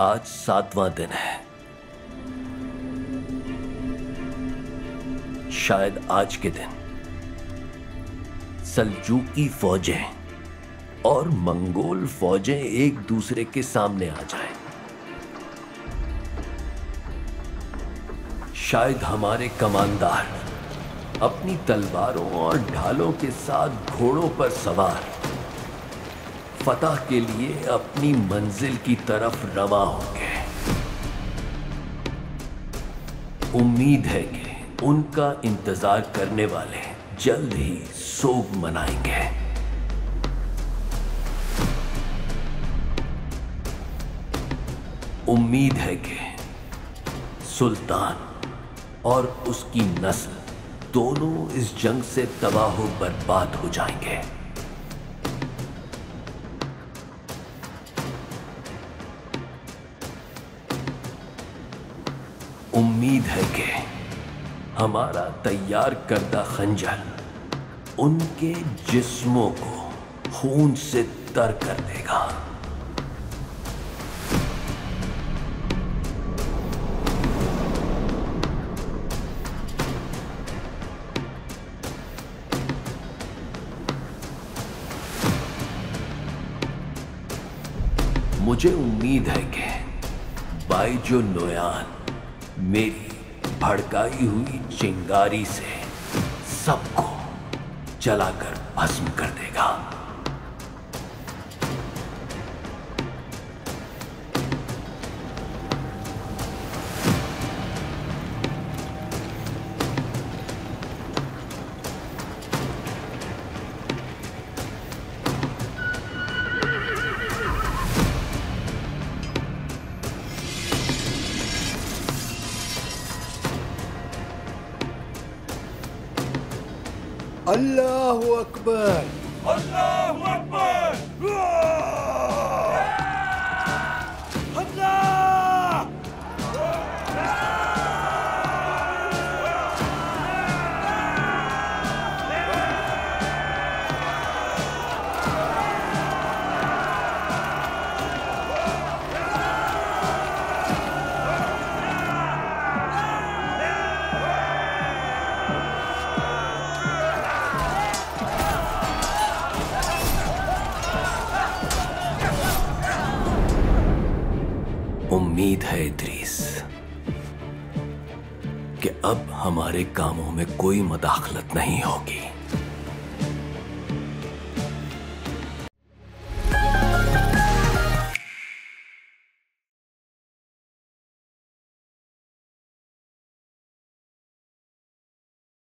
आज 7वां दिन है। शायद आज के दिन सल्जूकी फौजें और मंगोल फौजें एक दूसरे के सामने आ जाएं। शायद हमारे कमांडर अपनी तलवारों और ढालों के साथ घोड़ों पर सवार फतह के लिए अपनी मंजिल की तरफ रवा होंगे। उम्मीद है कि उनका इंतजार करने वाले जल्द ही सोग मनाएंगे। उम्मीद है कि सुल्तान और उसकी नस्ल दोनों इस जंग से तबाह बर्बाद हो जाएंगे। उम्मीद है कि हमारा तैयार करदा खंजर उनके जिस्मों को खून से तर कर देगा। मुझे उम्मीद है कि बाइजो नोयान मेरी भड़काई हुई चिंगारी से सबको जलाकर भस्म कर देगा। अल्लाहु अकबर, अल्लाहु अकबर, अल्लाह। उम्मीद है इद्रीस कि अब हमारे कामों में कोई मदाखलत नहीं होगी।